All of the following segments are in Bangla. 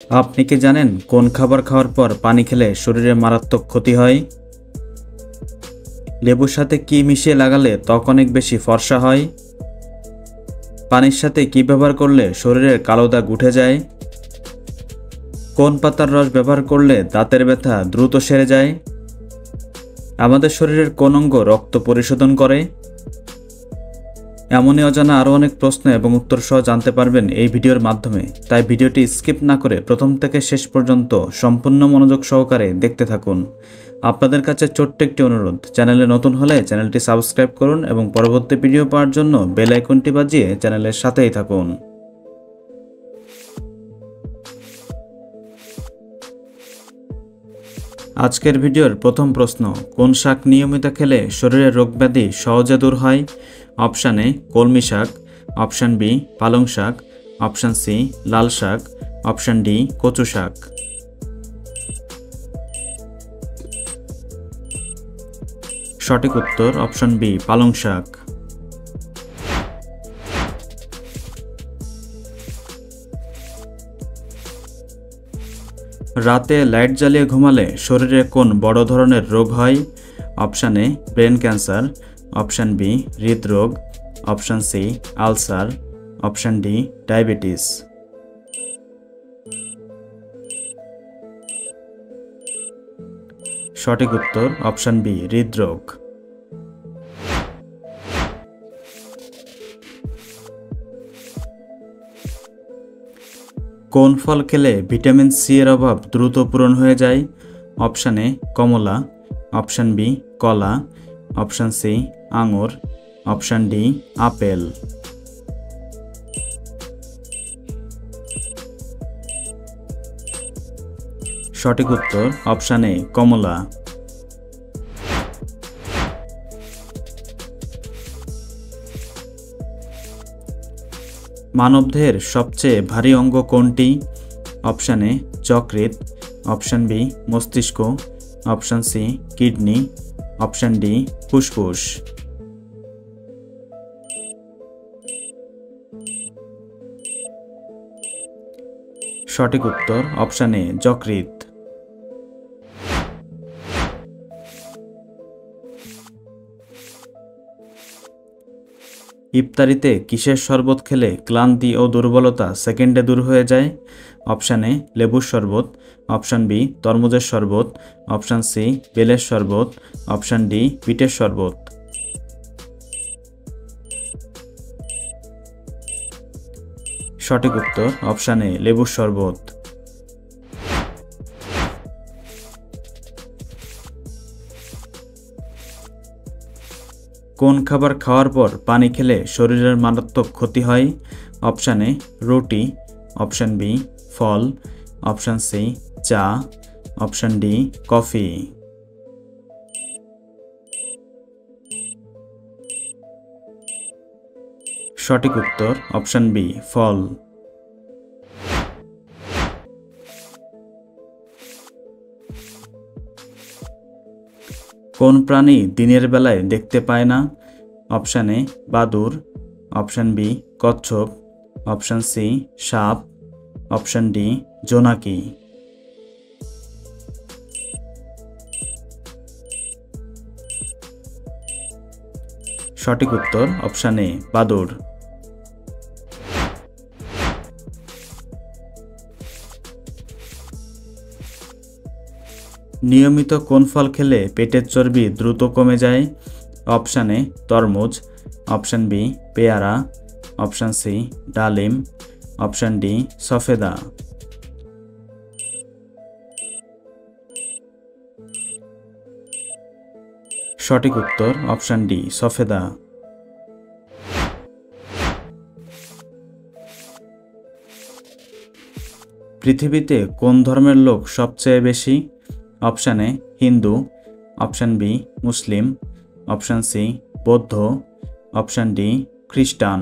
আপনি কি জানেন কোন খাবার খাওয়ার পর পানি খেলে শরীরে মারাত্মক ক্ষতি হয়? লেবুর সাথে কি মিশিয়ে লাগালে ত্বক অনেক বেশি ফর্সা হয়? পানির সাথে কি ব্যবহার করলে শরীরের কালো দাগ উঠে যায়? কোন পাতার রস ব্যবহার করলে দাঁতের ব্যথা দ্রুত সেরে যায়? আমাদের শরীরের কোন অঙ্গ রক্ত পরিশোধন করে? এমনই অজানা আরও অনেক প্রশ্ন এবং উত্তর সহ জানতে পারবেন এই ভিডিওর মাধ্যমে, তাই ভিডিওটি স্কিপ না করে প্রথম থেকে শেষ পর্যন্ত সম্পূর্ণ মনোযোগ সহকারে দেখতে থাকুন। আপনাদের কাছে ছোট্ট একটি অনুরোধ, চ্যানেলে নতুন হলে চ্যানেলটি সাবস্ক্রাইব করুন এবং পরবর্তী ভিডিও পাওয়ার জন্য বেল আইকনটি বাজিয়ে চ্যানেলের সাথেই থাকুন। আজকের ভিডিওর প্রথম প্রশ্ন, কোন শাক নিয়মিত খেলে শরীরের রোগব্যাধি সহজে দূর হয়? অপশান এ কলমি শাক, অপশান বি পালং শাক, অপশান সি লাল শাক, অপশান ডি কচু শাক। সঠিক উত্তর অপশান বি পালং শাক। রাতে লাইট জ্বালিয়ে ঘুমালে শরীরে কোন বড় ধরনের রোগ হয়? Option A brain cancer, option B হৃদরোগ, option C ulcer, option D diabetes. সঠিক উত্তর অপশান বি হৃদরোগ। কোন ফল খেলে ভিটামিন সি এর অভাব দ্রুত পূরণ হয়ে যায়? অপশান এ কমলা, অপশান বি কলা, অপশান সি আঙুর, অপশান ডি আপেল। সঠিক উত্তর অপশান এ কমলা। মানবদেহের সবচেয়ে ভারী অঙ্গ কোনটি? অপশান এ যকৃৎ, অপশান বি মস্তিষ্ক, option C kidney, option D ফুসফুস। সঠিক উত্তর অপশান এ যকৃৎ। ইফতারিতে কিসের শরবত খেলে ক্লান্তি ও দুর্বলতা সেকেন্ডে দূর হয়ে যায়? অপশান এ লেবুর শরবত, অপশান বি তরমুজের শরবত, অপশান সি বেলের শরবত, অপশান ডি বিটের শরবত। সঠিক উত্তর অপশান এ লেবুর শরবত। কোন খাবার খাওয়ার পর পানি খেলে শরীরের মারাত্মক ক্ষতি হয়? অপশান এ রুটি, অপশান বি ফল, অপশান সি চা, অপশান ডি কফি। সঠিক উত্তর অপশান বি ফল। কোন প্রাণী দিনের বেলায় দেখতে পায় না? অপশান এ বাদুড়, অপশান বি কচ্ছপ, অপশান সি সাপ, অপশান ডি জোনাকি। সঠিক উত্তর অপশান এ বাদুড়। নিয়মিত কোন ফল খেলে পেটের চর্বি দ্রুত কমে যায়? অপশান এ তরমুজ, অপশান বি পেয়ারা, অপশান সি ডালিম, অপশান ডি সফেদা। সঠিক উত্তর অপশান ডি সফেদা। পৃথিবীতে কোন ধর্মের লোক সবচেয়ে বেশি? অপশান এ হিন্দু, অপশান বি মুসলিম, অপশান সি বৌদ্ধ, অপশান ডি খ্রিস্টান।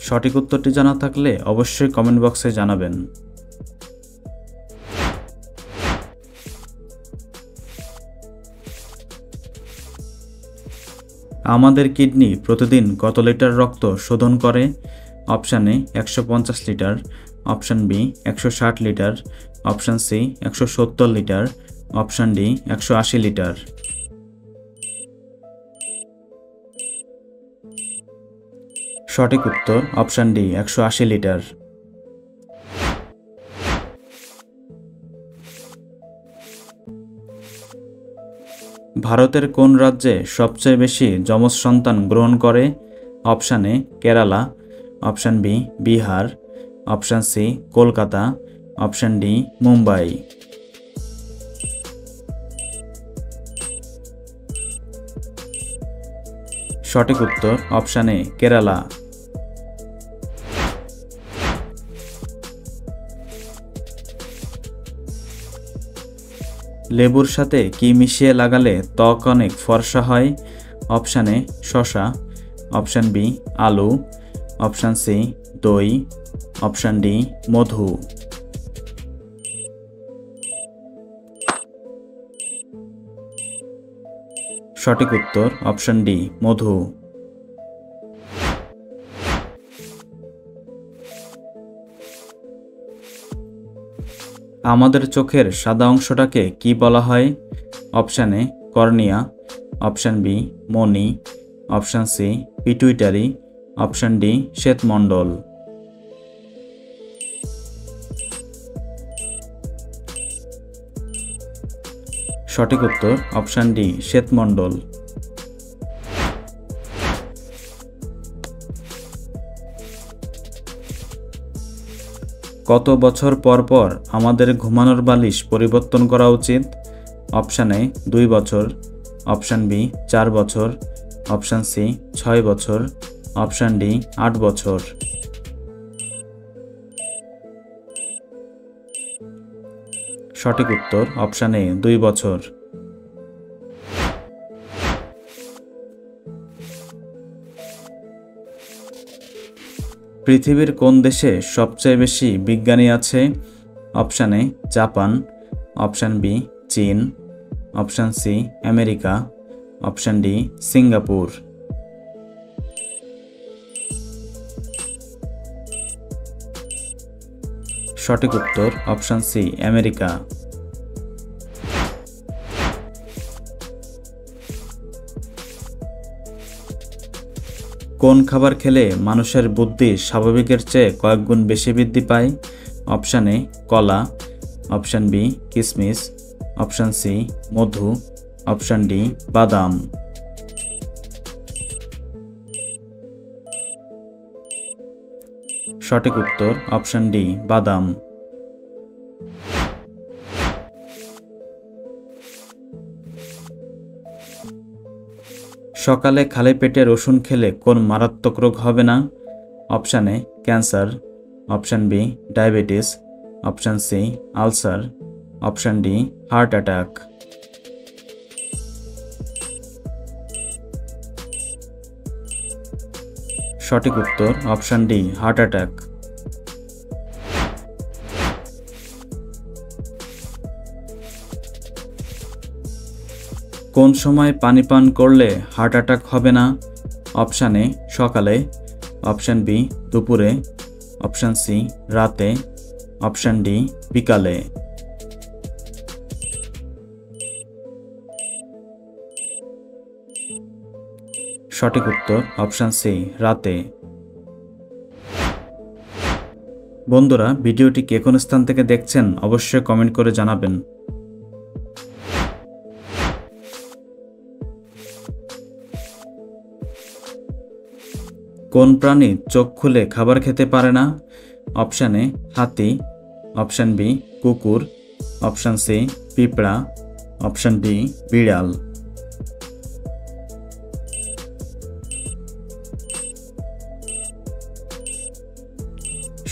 সঠিক উত্তরটি জানা থাকলে অবশ্যই কমেন্ট বক্সে জানাবেন। আমাদের কিডনি প্রতিদিন কত লিটার রক্ত শোধন করে? Option A 150 litre, option B 160 litre, option C 170 litre, option D 180 litre. সঠিক উত্তর অপশান ডি 180 লিটার। ভারতের কোন রাজ্যে সবচেয়ে বেশি যমজ সন্তান গ্রহণ করে? Option A Kerala, option B Bihar, option C Kolkata, option D Mumbai. সঠিক উত্তর অপশান এ কেরালা। লেবুর সাথে কি মিশিয়ে লাগালে ত্বক অনেক ফর্সা হয়? অপশান এ শসা, অপশান বি আলু, অপশান সি দই, অপশান ডি মধু। সঠিক উত্তর অপশান ডি মধু। আমাদের চোখের সাদা অংশটাকে কি বলা হয়? Option A cornea, option B মণি, option C pituitary, option D শ্বেতমণ্ডল। সঠিক উত্তর অপশান ডি শ্বেতমণ্ডল। কত বছর পর পর আমাদের ঘুমানোর বালিশ পরিবর্তন করা উচিত? অপশান এ 2 বছর, অপশান বি 4 বছর, অপশান সি 6 বছর, অপশান ডি 8 বছর। সঠিক উত্তর অপশান এ 2 বছর। পৃথিবীর কোন দেশে সবচেয়ে বেশি বিজ্ঞানী আছে? Option A Japan, option B চীন, option C America, option D Singapore. সঠিক উত্তর অপশান সি আমেরিকা। কোন খাবার খেলে মানুষের বুদ্ধি স্বাভাবিকের চেয়ে কয়েক গুণ বেশি বৃদ্ধি পায়? অপশান এ কলা, অপশান বি কিশমিশ, অপশান সি মধু, অপশান ডি বাদাম। সঠিক উত্তর অপশান ডি বাদাম। সকালে খালি পেটে রসুন খেলে কোন মারাত্মক রোগ হবে না? Option A cancer, option B diabetes, option C ulcer, option D heart attack. সঠিক উত্তর অপশান ডি হার্ট অ্যাটাক। কোন সময় পানি পান করলে হার্ট অ্যাটাক হবে না? অপশান এ সকালে, অপশান বি দুপুরে, অপশান সি রাতে, অপশান ডি বিকালে। সঠিক উত্তর অপশান সি রাতে। বন্ধুরা, ভিডিওটি কে কোন স্থান থেকে দেখছেন অবশ্যই কমেন্ট করে জানাবেন। কোন প্রাণী চোখ খুলে খাবার খেতে পারে না? অপশান এ হাতি, অপশান বি কুকুর, অপশান সি পিঁপড়া, অপশান ডি বিড়াল।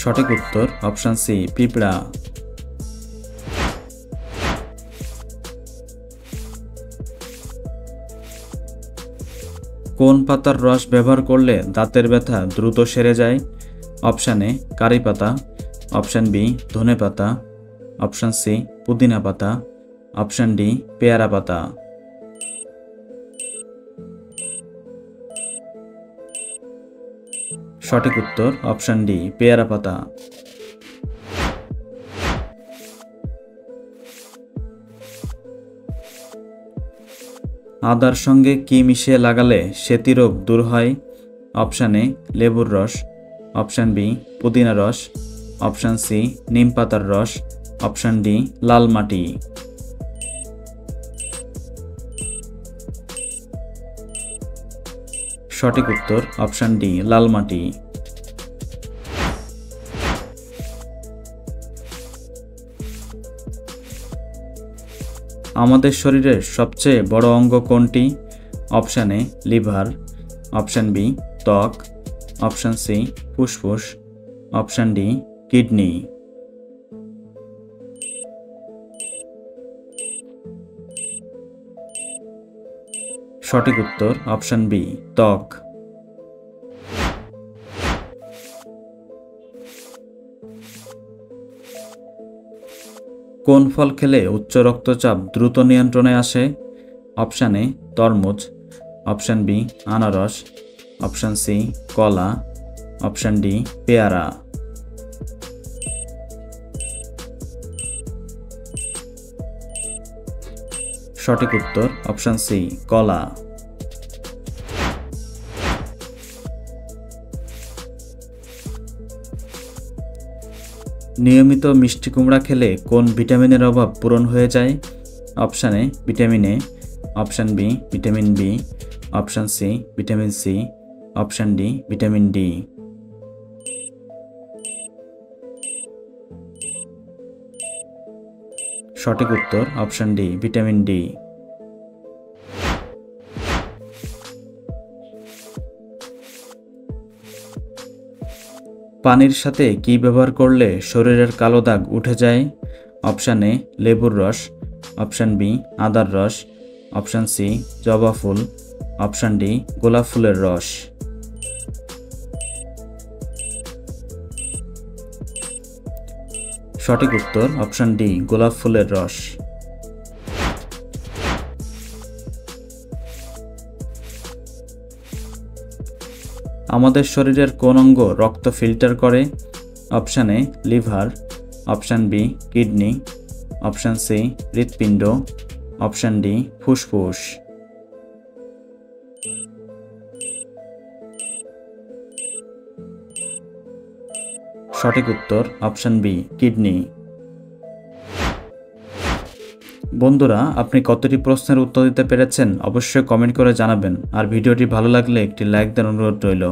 সঠিক উত্তর অপশান সি পিঁপড়া। কোন পাতার রস ব্যবহার করলে দাঁতের ব্যথা দ্রুত সেরে যায়? অপশান এ কারি পাতা, অপশান বি ধনে পাতা, অপশান সি পুদিনা পাতা, অপশান ডি পেয়ারা পাতা। সঠিক উত্তর অপশন ডি পেয়ারা পাতা। আদার সঙ্গে কি মিশিয়ে লাগালে সেতি রোগ দূর হয়? অপশান এ লেবুর রস, অপশান বি পুদিনা রস, অপশান সি নিম পাতার রস, অপশান ডি লাল মাটি। সঠিক উত্তর অপশান ডি লাল মাটি। আমাদের শরীরের সবচেয়ে বড় অঙ্গ কোনটি? Option A liver, option B ত্বক, অপশান সি ফুসফুস, অপশান ডি কিডনি। সঠিক উত্তর অপশান বি ত্বক। কোন ফল খেলে উচ্চ রক্তচাপ দ্রুত নিয়ন্ত্রণে আসে? অপশান এ তরমুজ, অপশান বি আনারস, অপশান সি কলা, অপশান ডি পেয়ারা। সঠিক উত্তর অপশান সি কলা। নিয়মিত মিষ্টি কুমড়া খেলে কোন ভিটামিনের অভাব পূরণ হয়ে যায়? Option A vitamin A, option B vitamin B, option C vitamin C, option D vitamin D. সঠিক উত্তর অপশান ডি ভিটামিন ডি। পানির সাথে কি ব্যবহার করলে শরীরের কালো দাগ উঠে যায়? অপশান এ লেবুর রস, অপশান বি আদার রস, অপশান সি জবা ফুল, অপশান ডি গোলাপ ফুলের রস। সঠিক উত্তর অপশান ডি গোলাপ ফুলের রস। আমাদের শরীরের কোন অঙ্গ রক্ত ফিল্টার করে? Option A liver, option B kidney, option C হৃৎপিণ্ড, অপশান ডি ফুসফুস। সঠিক উত্তর অপশান বি কিডনি। বন্ধুরা, আপনি কতটি প্রশ্নের উত্তর দিতে পেরেছেন অবশ্যই কমেন্ট করে জানাবেন, আর ভিডিওটি ভালো লাগলে একটি লাইক দেওয়ার অনুরোধ রইল।